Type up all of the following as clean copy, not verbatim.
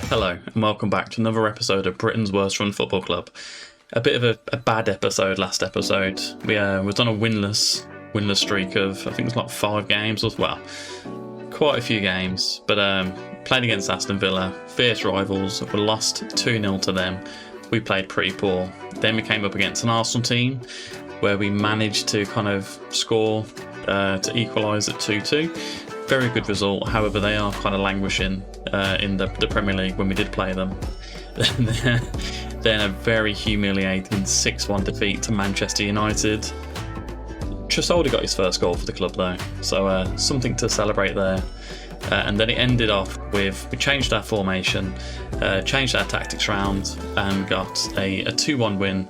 Hello and welcome back to another episode of Britain's Worst Run Football Club. A bit of a bad episode last episode. We was on a winless streak of, I think it was like 5 games as well. Quite a few games, but played against Aston Villa, fierce rivals. We lost 2-0 to them. We played pretty poor. Then we came up against an Arsenal team where we managed to kind of score to equalise at 2-2. Very good result. However, they are kind of languishing in the Premier League when we did play them. Then a very humiliating 6-1 defeat to Manchester United. Trasoldi got his first goal for the club though, so something to celebrate there. And then it ended off with, we changed our formation, changed our tactics round, and got a 2-1 win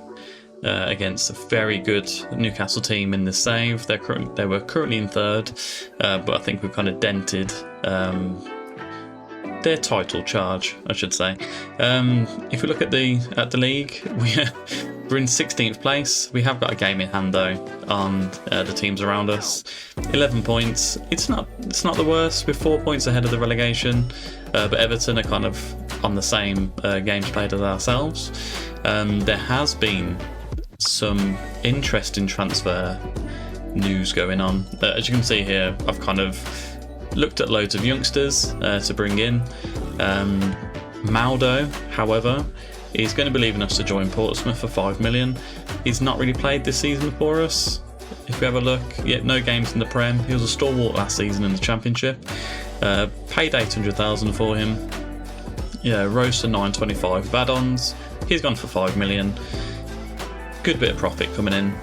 against a very good Newcastle team in this save. They were currently in third, but I think we've kind of dented their title charge, I should say. If we look at the league, we're in 16th place. We have got a game in hand though on the teams around us. 11 points. It's not the worst. We're 4 points ahead of the relegation, but Everton are kind of on the same games played as ourselves. There has been some interesting transfer news going on. As you can see here, I've kind of looked at loads of youngsters to bring in. Maldo, however, is going to be leaving us to join Portsmouth for 5 million. He's not really played this season for us. If we have a look, yet no games in the Prem. He was a stalwart last season in the Championship. Paid 800,000 for him. Yeah, rose to 925 with add-ons. He's gone for 5 million. Good bit of profit coming in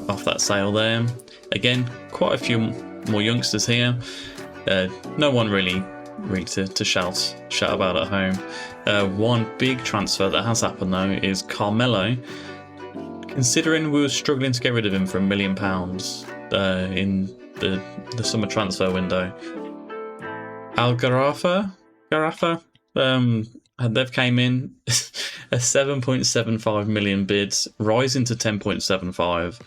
off that sale there. Again, quite a few more youngsters here. No one really to shout about at home. One big transfer that has happened though is Carmelo. Considering we were struggling to get rid of him for £1 million in the summer transfer window, Garafa, they've came in a 7.75 million bids, rising to 10.75.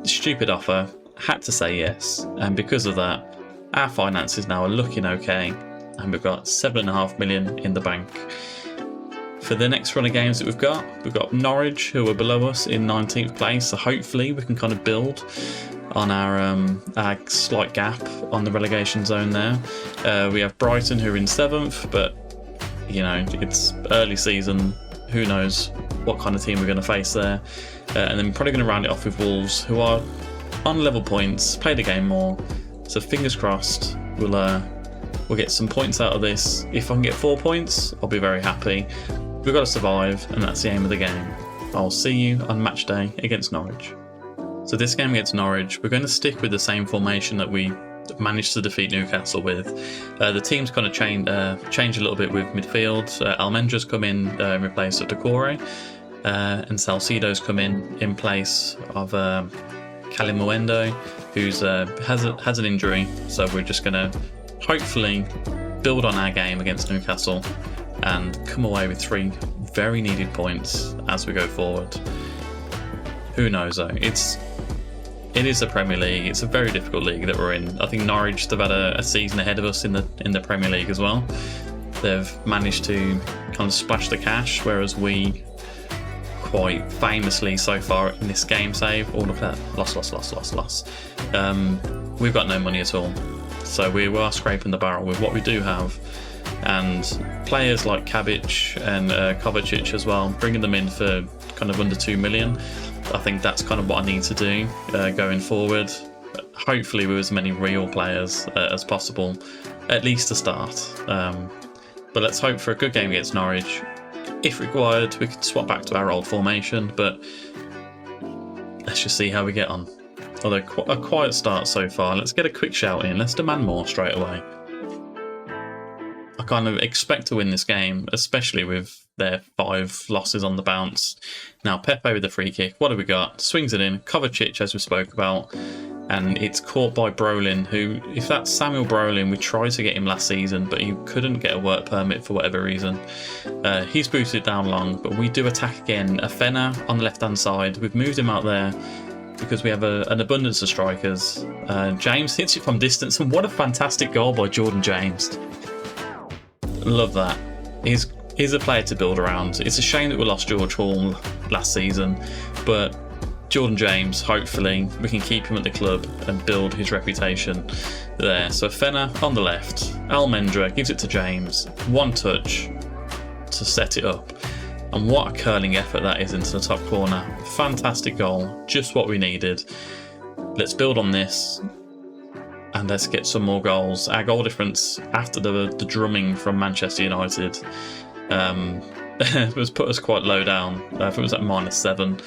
Stupid offer. Had to say yes, and because of that, our finances now are looking okay, and we've got 7.5 million in the bank. For the next run of games that we've got Norwich, who are below us in 19th place, so hopefully we can kind of build on our slight gap on the relegation zone there. We have Brighton, who are in 7th, but you know, it's early season, who knows what kind of team we're going to face there. And then we're probably going to round it off with Wolves, who are on level points, play the game more. So fingers crossed, we'll get some points out of this. If I can get 4 points, I'll be very happy. We've got to survive, and that's the aim of the game. I'll see you on match day against Norwich. So this game against Norwich, we're going to stick with the same formation that we managed to defeat Newcastle with. The team's kind of changed a little bit with midfield. Almendra's come in replace of Decore, and Salcido's come in place of Kalimuendo, who's has an injury. So we're just going to hopefully build on our game against Newcastle and come away with 3 very needed points as we go forward. Who knows though? It is the Premier League. It's a very difficult league that we're in. I think Norwich, they've had a season ahead of us in the Premier League as well. They've managed to kind of splash the cash, whereas we quite famously so far in this game save, look at that, loss. We've got no money at all. So we are scraping the barrel with what we do have. And players like Kabic and Kovacic as well, bringing them in for kind of under 2 million. I think that's kind of what I need to do going forward. Hopefully with as many real players as possible, at least to start. But let's hope for a good game against Norwich. If required, we could swap back to our old formation, but let's just see how we get on. Although a quiet start so far, let's get a quick shout in. Let's demand more straight away. I kind of expect to win this game, especially with their 5 losses on the bounce. Now Pepe with the free kick. What have we got? Swings it in. Kovacic, as we spoke about, and it's caught by Brolin, who, if that's Samuel Brolin, we tried to get him last season, but he couldn't get a work permit for whatever reason. He's booted it down long, but we do attack again. Afena on the left-hand side. We've moved him out there because we have an abundance of strikers. James hits it from distance, and what a fantastic goal by Jordan James. Love that. He's a player to build around. It's a shame that we lost George Hall last season, but Jordan James, hopefully we can keep him at the club and build his reputation there. So Fenner on the left, Almendra gives it to James, one touch to set it up, and what a curling effort that is into the top corner. Fantastic goal, just what we needed. Let's build on this and let's get some more goals. Our goal difference after the drumming from Manchester United was put us quite low down. I think it was at -7.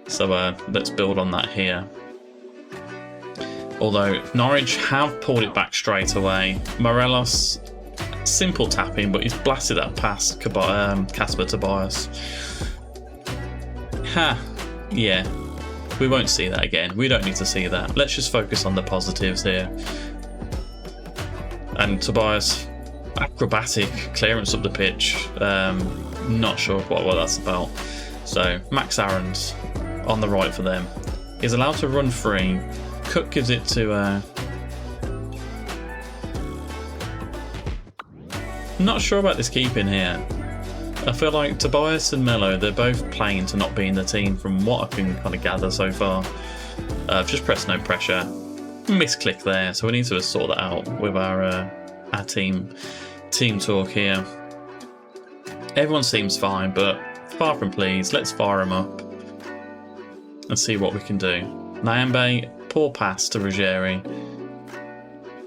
So let's build on that here. Although Norwich have pulled it back straight away. Morelos, simple tapping, but he's blasted that past Casper Tobias. Yeah. We won't see that again. We don't need to see that. Let's just focus on the positives here. And Tobias, acrobatic clearance up the pitch. Not sure what that's about. So Max Aarons on the right for them. He's allowed to run free. Cook gives it to... Not sure about this keeping here. I feel like Tobias and Mello, they're both playing to not be in the team from what I can kind of gather so far. I've just pressed no pressure. Misclick there, so we need to sort that out with our team talk here. Everyone seems fine, but far from pleased. Let's fire them up and see what we can do. Nyambe, poor pass to Ruggieri,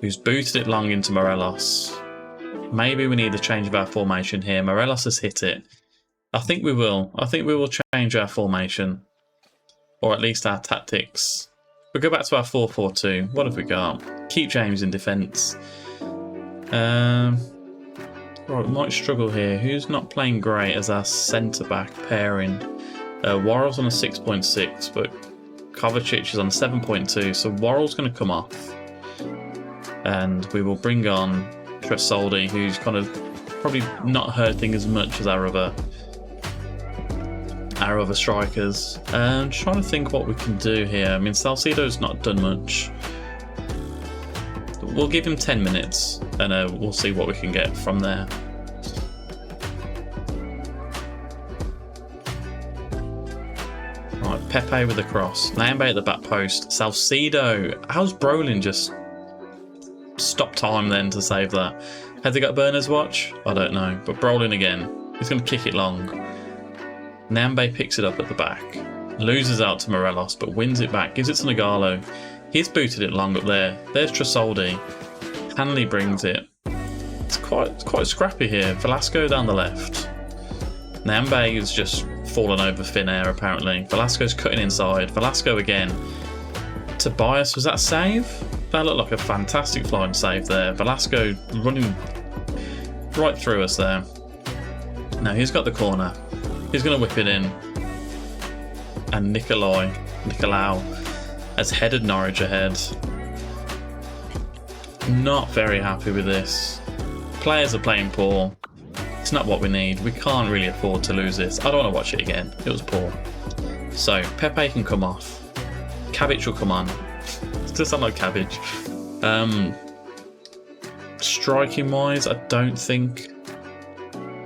who's booted it long into Morelos. Maybe we need a change of our formation here. Morelos has hit it. I think we will. I think we will change our formation, or at least our tactics. We'll go back to our 4-4-2. What have we got? Keep James in defence. Right, we might struggle here. Who's not playing great as our centre-back pairing? Worrell's on a 6.6, but Kovacic is on a 7.2, so Worrell's going to come off. And we will bring on Tresoldi, who's kind of probably not hurting as much as our other strikers. Trying to think what we can do here. I mean, Salcedo's not done much. We'll give him 10 minutes and we'll see what we can get from there. Right, Pepe with the cross. Nyambe at the back post. Salcedo. How's Brolin just stop time then to save that? Has he got Burner's watch? I don't know. But Brolin again. He's going to kick it long. Nyambe picks it up at the back. Loses out to Morelos, but wins it back. Gives it to Nagalo. He's booted it long up there. There's Tresoldi. Hanley brings it. It's quite scrappy here. Velasco down the left. Nyambe is just fallen over thin air apparently. Velasco's cutting inside. Velasco again. Tobias, was that a save? That looked like a fantastic flying save there. Velasco running right through us there. Now he's got the corner. He's going to whip it in. And Nicolau has headed Norwich ahead. Not very happy with this. Players are playing poor. It's not what we need. We can't really afford to lose this. I don't want to watch it again. It was poor. So Pepe can come off. Cabbage will come on. It does sound like cabbage. Striking wise, I don't think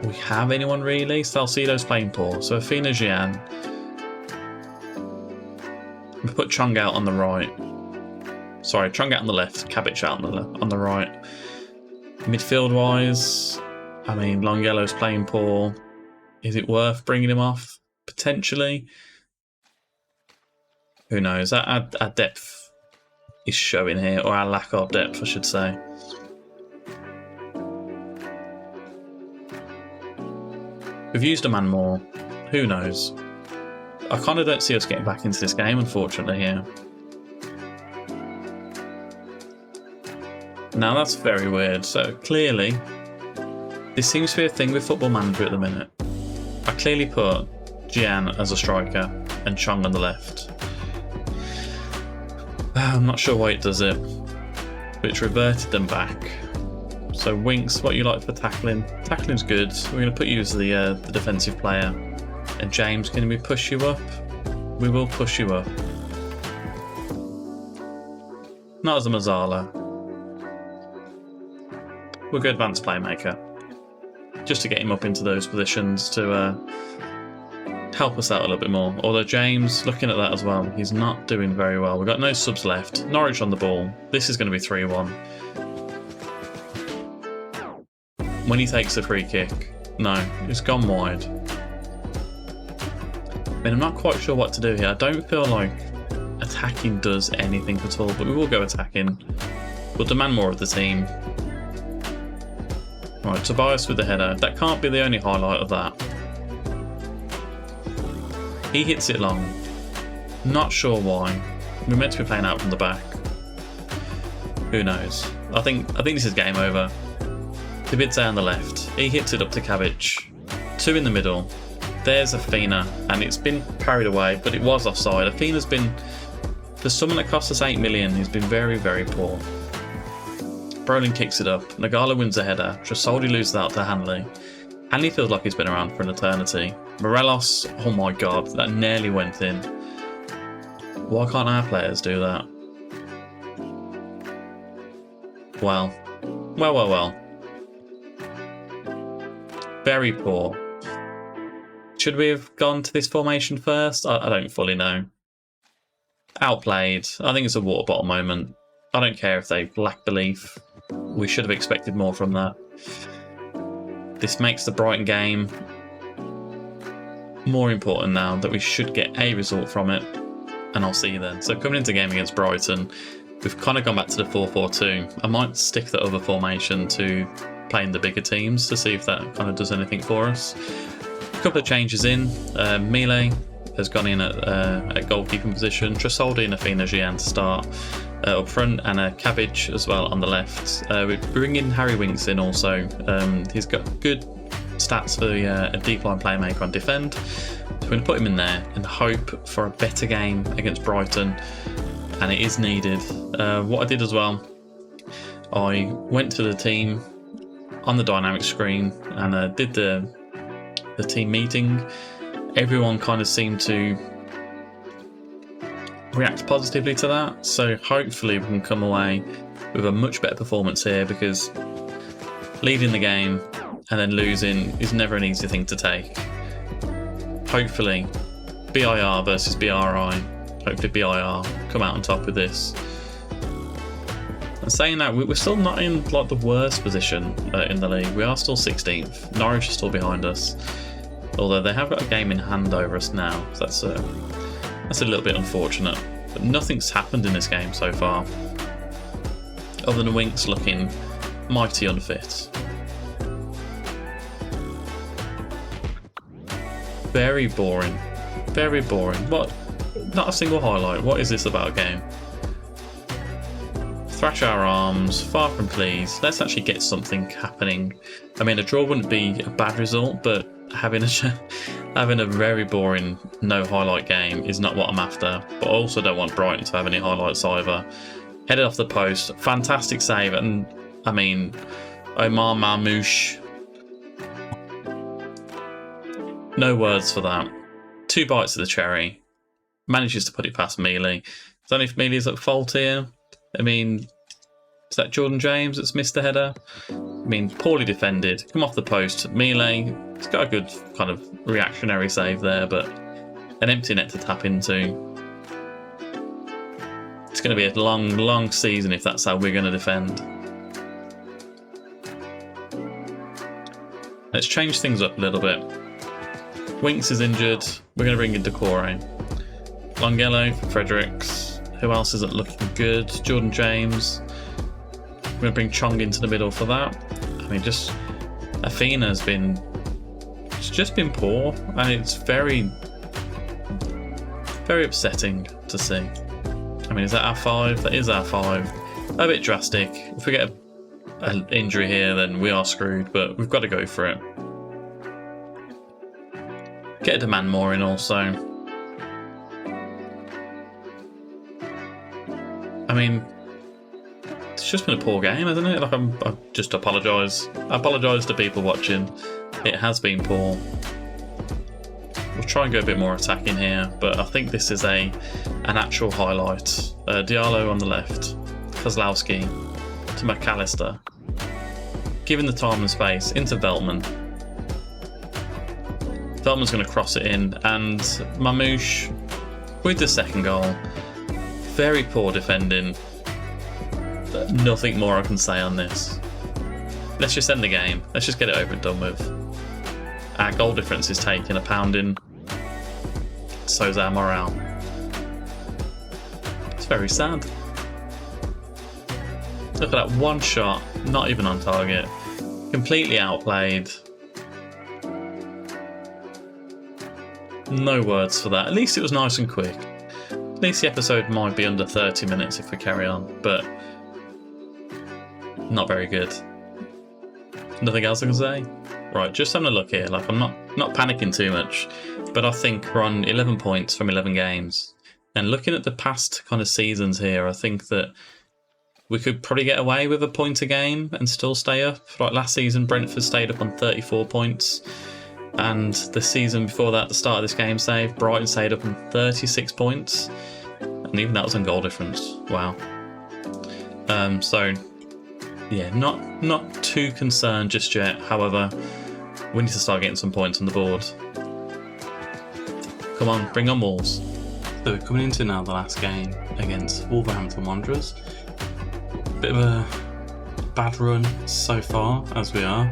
we have anyone really. Salcedo's playing poor. So Afina Gian. We put Chung out on the right. Sorry, Chung out on the left. Cabbage out on the right. Midfield wise, I mean, Longello's playing poor. Is it worth bringing him off? Potentially. Who knows? Our depth is showing here, or our lack of depth, I should say. We've used a man more. Who knows? I kind of don't see us getting back into this game, unfortunately, here. Now that's very weird. So clearly, this seems to be a thing with Football Manager at the minute. I clearly put Gian as a striker and Chung on the left. I'm not sure why it does it, but it's reverted them back. So Winks, what you like for tackling? Tackling's good. We're going to put you as the defensive player. And James, can we push you up? We will push you up. Not as a Mazzala. We're good advanced playmaker. just to get him up into those positions to help us out a little bit more. Although James, looking at that as well, he's not doing very well. We've got no subs left. Norwich on the ball. This is going to be 3-1. When he takes a free kick, no, it's gone wide. I mean, I'm not quite sure what to do here. I don't feel like attacking does anything at all, but we will go attacking. We'll demand more of the team. Right, Tobias with the header. That can't be the only highlight of that. He hits it long. Not sure why. We're meant to be playing out from the back. Who knows? I think this is game over. Davidze on the left. He hits it up to Cabbage. 2 in the middle. There's Afina, and it's been carried away, but it was offside. Afina's been, for someone that cost us 8 million, he's been very, very poor. Brolin kicks it up. Nagala wins the header. Trasoldi loses out to Hanley. Hanley feels like he's been around for an eternity. Morelos, oh my god, that nearly went in. Why can't our players do that? Well. Very poor. Should we have gone to this formation first? I don't fully know. Outplayed. I think it's a water bottle moment. I don't care if they lack belief. We should have expected more from that. This makes the Brighton game more important now, that we should get a result from it. And I'll see you then. So coming into the game against Brighton, we've kind of gone back to the 4-4-2. I might stick the other formation to playing the bigger teams to see if that kind of does anything for us. A couple of changes in. Mile has gone in at goalkeeping position. Trasoldi and Afina Gian to start up front, and Cabbage as well on the left. We're bringing Harry Winks in also. He's got good stats for a deep line playmaker on defend. So we're going to put him in there and hope for a better game against Brighton, and it is needed. What I did as well, I went to the team on the dynamic screen and did the team meeting. Everyone kind of seemed to react positively to that, so hopefully we can come away with a much better performance here, because leading the game and then losing is never an easy thing to take. Hopefully BIR versus BRI, hopefully BIR come out on top with this. And saying that, we're still not in like the worst position in the league. We are still 16th. Norwich is still behind us, although they have got a game in hand over us now. So that's a little bit unfortunate. But nothing's happened in this game so far, other than Winks looking mighty unfit. Very boring. Very boring. What? Not a single highlight. What is this about a game? Thrash our arms, far from pleased. Let's actually get something happening. I mean, a draw wouldn't be a bad result, but having a very boring no highlight game is not what I'm after. But I also don't want Brighton to have any highlights either. Headed off the post, fantastic save, and I mean, Omar Marmouche. No words for that. 2 bites of the cherry. Manages to put it past Mealy. I don't know if Mealy's at fault here. I mean, is that Jordan James that's missed the header? I mean, poorly defended. Come off the post. Mealy, he's got a good kind of reactionary save there, but an empty net to tap into. It's going to be a long, long season if that's how we're going to defend. Let's change things up a little bit. Winks is injured. We're going to bring in Decore. Longello for Fredericks. Who else isn't looking good? Jordan James. We're going to bring Chong into the middle for that. I mean, just Afina's been... It's just been poor, and it's very, very upsetting to see. I mean, is that our 5? That is our 5. A bit drastic. If we get an injury here, then we are screwed, but we've got to go for it. Get a demand more in also. I mean, it's just been a poor game, hasn't it? Like, I just apologise. I apologise to people watching. It has been poor. We'll try and go a bit more attacking here, but I think this is an actual highlight. Diallo on the left, Kozlowski to McAllister. Given the time and space, into Veltman. Veltman's going to cross it in, and Mamouche with the second goal. Very poor defending. Nothing more I can say on this. Let's just end the game. Let's just get it over and done with. Our goal difference is taking a pounding. So's our morale. It's very sad. Look at that one shot, not even on target. Completely outplayed. No words for that. At least it was nice and quick. At least the episode might be under 30 minutes if we carry on, but not very good. Nothing else I can say? Right, just having a look here. Like, I'm not panicking too much, but I think we're on 11 points from 11 games. And looking at the past kind of seasons here, I think that we could probably get away with a point a game and still stay up. Like last season, Brentford stayed up on 34 points. And the season before that, the start of this game save, Brighton stayed up on 36 points. And even that was on goal difference. Wow. So, yeah, not too concerned just yet. However, we need to start getting some points on the board. Come on, bring on Wolves. So we're coming into now the last game against Wolverhampton Wanderers. Bit of a bad run so far, as we are.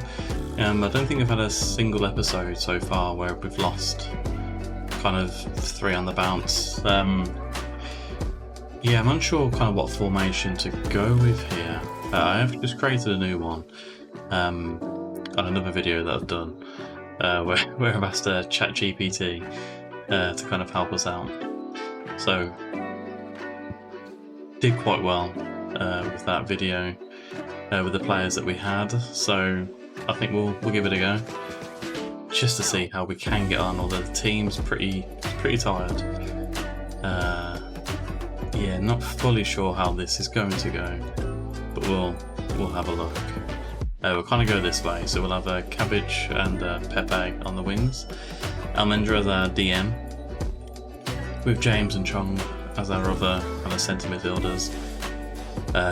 I don't think we've had a single episode so far where we've lost kind of 3 on the bounce. Yeah, I'm unsure kind of what formation to go with here. I have just created a new one on another video that I've done where I've asked ChatGPT to kind of help us out. So, did quite well with that video with the players that we had. So I think we'll give it a go, just to see how we can get on. Although the team's pretty tired. Yeah, not fully sure how this is going to go, but we'll have a look. We'll kind of go this way. So we'll have Cabbage and Pepe on the wings, Almendra as our DM, with James and Chong as our other kind of centre midfielders.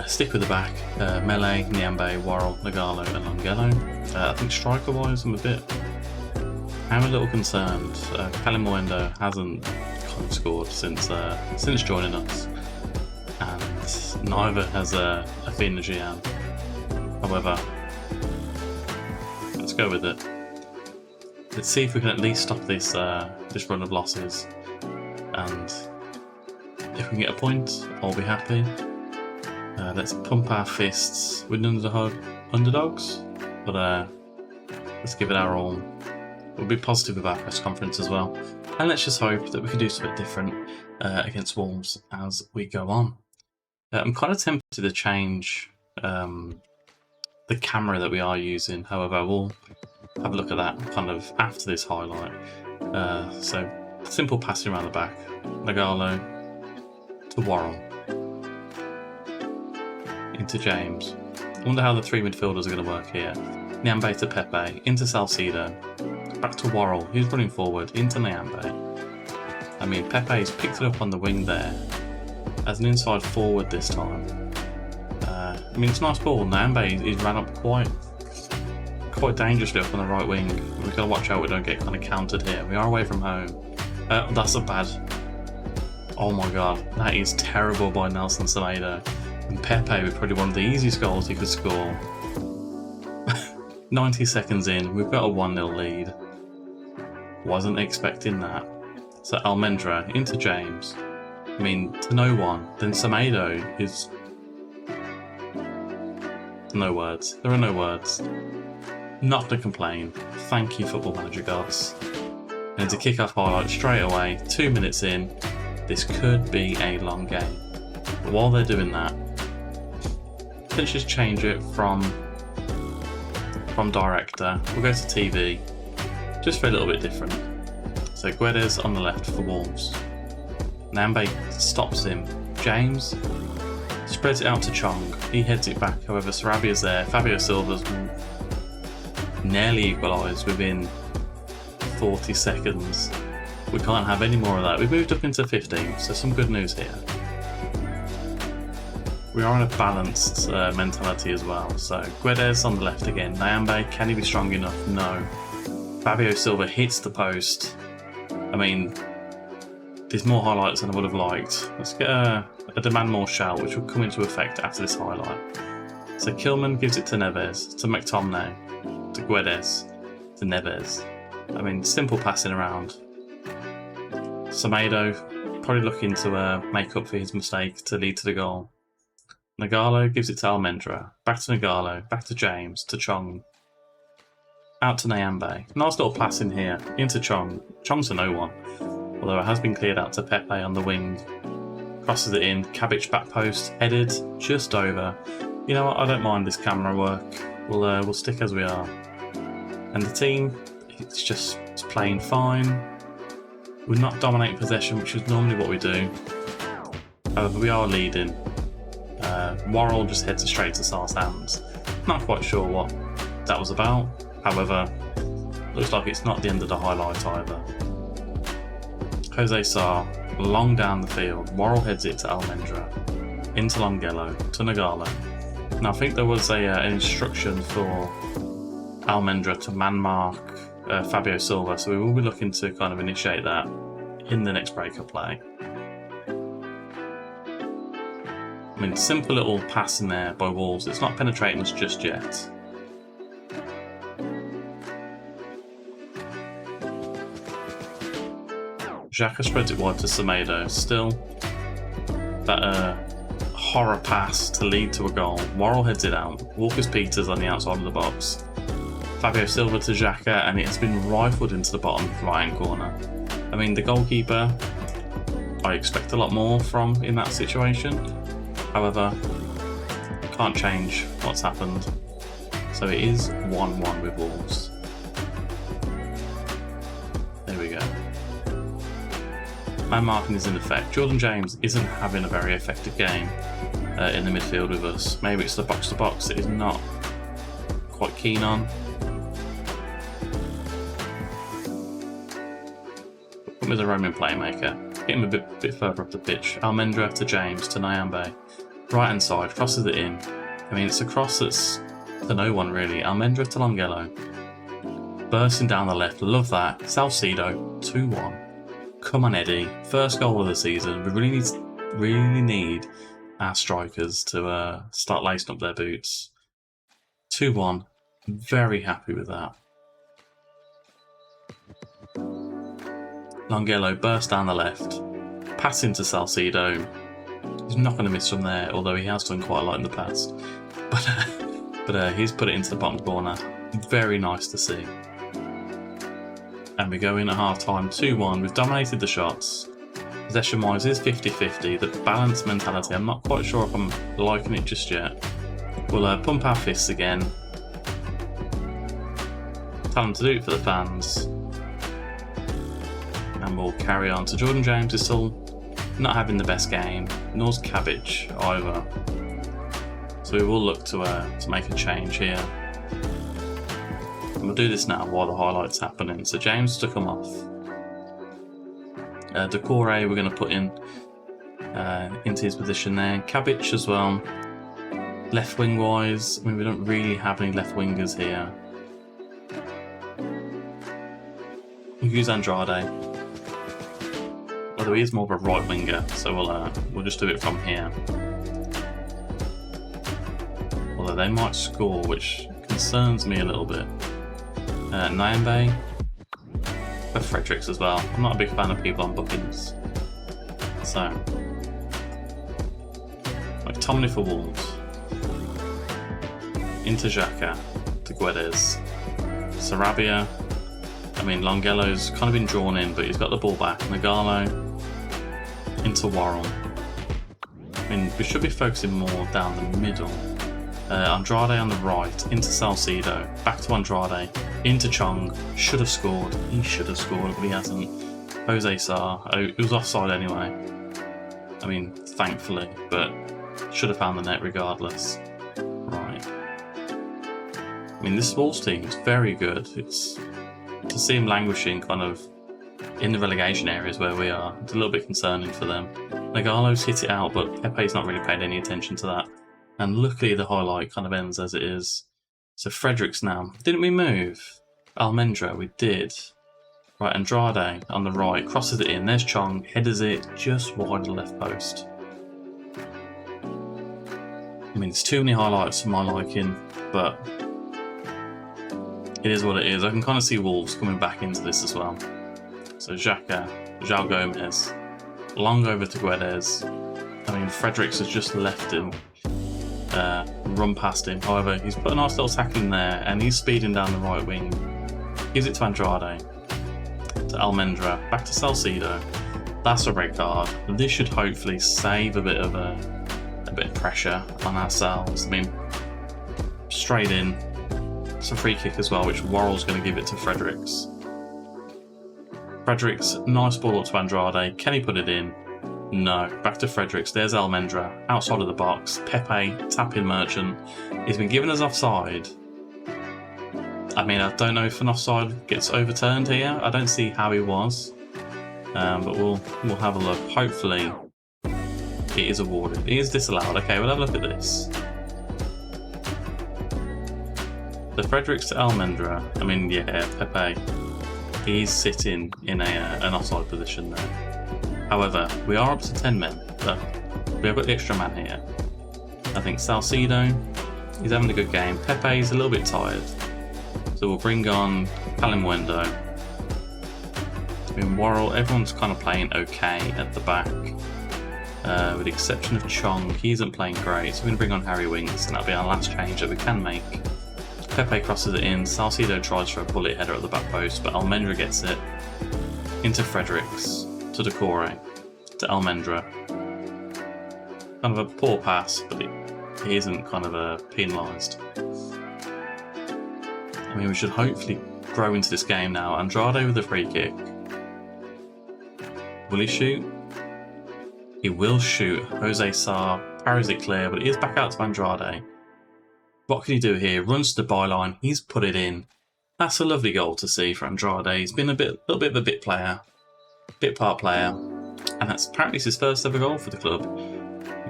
Stick with the back, Mele, Nyambe, Worrell, Nagalo and Longelo. I think striker-wise I'm a little concerned. Callum Mwendo hasn't kind of scored since joining us, and neither has Afina Gian. However, let's go with it. Let's see if we can at least stop this run of losses, and if we can get a point, I'll be happy. Let's pump our fists with underdogs, but let's give it our all. We'll be positive about our press conference as well, and let's just hope that we can do something different against Wolves as we go on. I'm kind of tempted to change the camera that we are using. However, we'll have a look at that kind of after this highlight. So simple passing around the back, Nagalo to Worrell into James. I wonder how the 3 midfielders are going to work here. Nyambe to Pepe, into Salcedo, back to Worrell, who's running forward, into Nyambe. I mean, Pepe's picked it up on the wing there, as an inside forward this time. I mean, it's a nice ball. Nyambe, he's ran up quite dangerously up on the right wing. We've got to watch out we don't get kind of countered here. We are away from home. That's a bad... Oh my god, that is terrible by Nelson Semedo. And Pepe with probably one of the easiest goals he could score. 90 seconds in, we've got a 1-0 lead. Wasn't expecting that. So Almendra into James. I mean, to no one. Then Semedo is... No words. There are no words. Not to complain. Thank you, Football Manager gods. And to kick off highlight straight away, 2 minutes in, this could be a long game. But while they're doing that, let's just change it from director. We'll go to TV, just for a little bit different. So Guedes on the left for Wolves. Nyambe stops him. James spreads it out to Chong. He heads it back. However, Sarabia's there. Fabio Silva's nearly equalised within 40 seconds. We can't have any more of that. We've moved up into 15, so some good news here. We are in a balanced mentality as well. So Guedes on the left again. Nyambe, can he be strong enough? No. Fabio Silva hits the post. I mean, there's more highlights than I would have liked. Let's get a demand more shout, which will come into effect after this highlight. So Kilman gives it to Neves, to McTominay, to Guedes, to Neves. I mean, simple passing around. Semedo probably looking to make up for his mistake to lead to the goal. Nagalo gives it to Almendra, back to Nagalo, back to James, to Chong. Out to Nyambe. Nice little pass in here, into Chong. Chong's a no one, although it has been cleared out to Pepe on the wing. Crosses it in, Cabbage back post, headed just over. You know what, I don't mind this camera work. We'll stick as we are. And the team, it's playing fine. We're not dominating possession, which is normally what we do. However, we are leading. Worrell just heads straight to Sar's hands. Not quite sure what that was about. However, looks like it's not the end of the highlight either. Jose Sarr, long down the field. Worrell heads it to Almendra. Into Longello, to Nagalo. Now I think there was an instruction for Almendra to man mark Fabio Silva, so we will be looking to kind of initiate that in the next breakup play. I mean, simple little pass in there by Wolves. It's not penetrating us just yet. Xhaka spreads it wide to Semedo. Still, that horror pass to lead to a goal. Worrell heads it out. Walker-Peters on the outside of the box. Fabio Silva to Xhaka, and it has been rifled into the bottom right-hand corner. I mean, the goalkeeper, I expect a lot more from in that situation. However, can't change what's happened. So it is 1-1 with Wolves. There we go. Man marking is in effect. Jordan James isn't having a very effective game in the midfield with us. Maybe it's the box-to-box that he's not quite keen on. Put him as a roaming playmaker. Get him a bit further up the pitch. Almendra to James, to Nyambe. Right hand side, crosses it in. I mean, it's a cross that's to no one really. Almendra to Longello. Bursting down the left, love that. Salcedo, 2-1. Come on, Eddie. First goal of the season. We really need our strikers to start lacing up their boots. 2-1. Very happy with that. Longello burst down the left. Pass into Salcedo. He's not going to miss from there, although he has done quite a lot in the past. But he's put it into the bottom corner. Very nice to see. And we go in at half-time 2-1. We've dominated the shots. Possession-wise is 50-50. The balanced mentality, I'm not quite sure if I'm liking it just yet. We'll pump our fists again. Tell them to do it for the fans. And we'll carry on. So Jordan James is still not having the best game, nor's Cabbage either. So we will look to make a change here. And we'll do this now while the highlight's happening. So James took him off. Decore we're going to put in into his position there. Cabbage as well. Left wing wise, I mean, we don't really have any left wingers here. We'll use Andrade. Although he is more of a right winger, so we'll just do it from here. Although they might score, which concerns me a little bit. Nyambe, but Fredericks as well. I'm not a big fan of people on bookings. So, McTominay for Wolves. Into Xhaka, to Guedes. Sarabia. I mean, Longello's kind of been drawn in, but he's got the ball back. Nagalo. Into Worrell. I mean, we should be focusing more down the middle. Andrade on the right, into Salcedo, back to Andrade, into Chong. Should have scored. He should have scored, but he hasn't. Jose Sarr. Oh, it was offside anyway. I mean, thankfully, but should have found the net regardless. Right. I mean, this Wolves team is very good. It's to see him languishing kind of in the relegation areas where we are, it's a little bit concerning for them. Nagalo's hit it out, but Pepe's not really paid any attention to that. And luckily the highlight kind of ends as it is. So Fredericks now. Didn't we move? Almendra, we did. Right, Andrade on the right, crosses it in. There's Chong, headers it just wide of the left post. I mean, it's too many highlights for my liking, but it is what it is. I can kind of see Wolves coming back into this as well. So Xhaka, João Gomez, long over to Guedes. I mean, Fredericks has just left him, run past him. However, he's put a nice little tackle in there, and he's speeding down the right wing. Gives it to Andrade. To Almendra, back to Salcido. That's a red card. This should hopefully save a bit of pressure on ourselves. I mean, straight in. It's a free kick as well, which Worrell's going to give it to Fredericks. Fredericks, nice ball up to Andrade. Can he put it in? No. Back to Fredericks. There's Almendra outside of the box. Pepe, tap-in Merchant. He's been given as offside. I mean, I don't know if an offside gets overturned here. I don't see how he was, but we'll have a look. Hopefully, it is awarded. It is disallowed. Okay, we'll have a look at this. The Fredericks to Almendra. I mean, yeah, Pepe. He's sitting in an offside position there. However, we are up to 10 men, but we have got the extra man here. I think Salcido, he's having a good game. Pepe's a little bit tired. So we'll bring on Kalimuendo. I mean, Worrell, everyone's kind of playing okay at the back. With the exception of Chong, he isn't playing great. So we're going to bring on Harry Winks, and that'll be our last change that we can make. Pepe crosses it in. Salcido tries for a bullet header at the back post, but Almendra gets it. Into Fredericks. To Decore. To Almendra. Kind of a poor pass, but he isn't kind of penalised. I mean, we should hopefully grow into this game now. Andrade with a free kick. Will he shoot? He will shoot. Jose Sarr parries it clear, but it is back out to Andrade. What can he do here? Runs to the byline. He's put it in. That's a lovely goal to see for Andrade. He's been a little bit of a bit part player, and that's apparently his first ever goal for the club.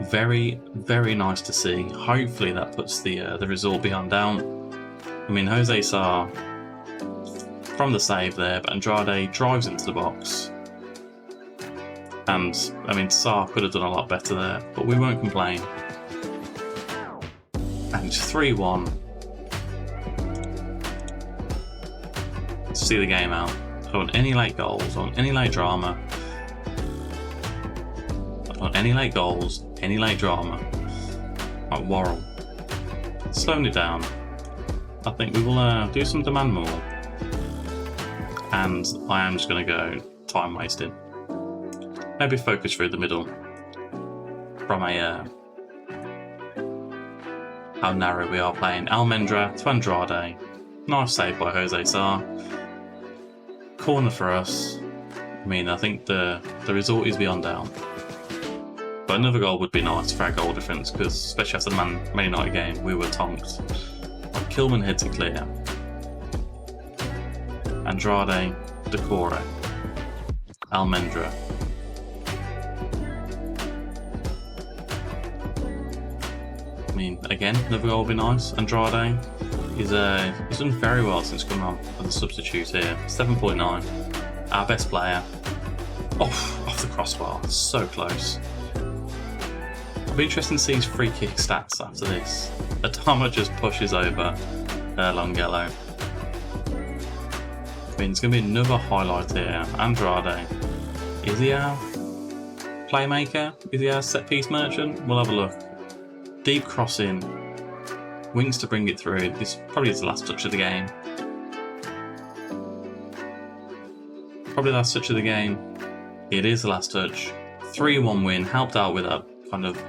Very, very nice to see. Hopefully that puts the result beyond doubt. I mean, Jose Sarr from the save there, but Andrade drives into the box. And, I mean, Sarr could have done a lot better there, but we won't complain. And it's 3-1. See the game out. I don't want any late goals, I don't want any late drama. I don't want any late goals, any late drama. Right, Worrell. Slowing it down. I think we will do some demand more. And I am just going to go time wasting. Maybe focus through the middle. From how narrow we are playing. Almendra to Andrade. Nice save by Jose Sarr. Corner for us. I mean, I think the result is beyond doubt. But another goal would be nice for our goal difference, because especially after the Man United game, we were tonked. Kilman heads it clear. Andrade, Decore, Almendra. I mean, again, another goal would be nice. Andrade he's done very well since coming on as a substitute here. 7.9. Our best player. Off the crossbar. So close. It'll be interesting to see his free kick stats after this. Adama just pushes over Longhello. I mean, it's going to be another highlight here. Andrade. Is he our playmaker? Is he our set-piece merchant? We'll have a look. Deep crossing. Wings to bring it through. This probably is the last touch of the game. Probably the last touch of the game. It is the last touch. 3-1 win. Helped out with a kind of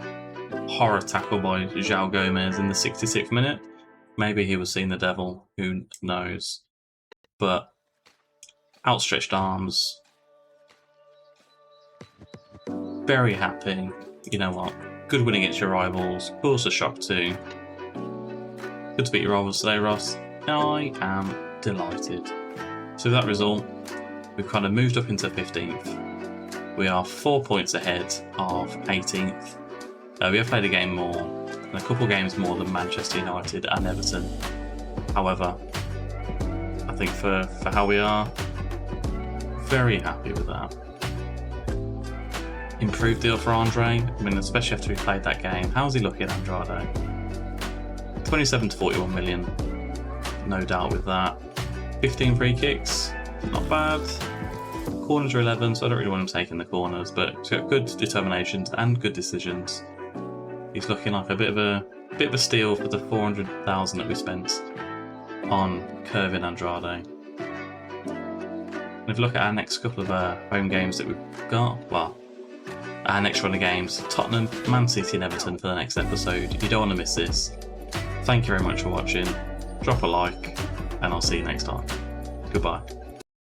horror tackle by João Gomez in the 66th minute. Maybe he was seeing the devil. Who knows? But outstretched arms. Very happy. You know what? Good win against your rivals. Of course, a shock too. Good to beat your rivals today, Ross. I am delighted. So with that result, we've kind of moved up into 15th. We are 4 points ahead of 18th. We have played a game more, and a couple games more than Manchester United and Everton. However, I think for how we are, very happy with that. Improved deal for Andre. I mean, especially after we played that game. How's he looking, Andrade? 27 to 41 million. No doubt with that. 15 free kicks. Not bad. Corners are 11, so I don't really want him taking the corners, but he's got good determinations and good decisions. He's looking like a bit of a steal for the 400,000 that we spent on Kevin Andrade. And if you look at our next couple of home games that we've got, well, our next run of games, Tottenham, Man City and Everton for the next episode. You don't want to miss this. Thank you very much for watching. Drop a like, and I'll see you next time. Goodbye.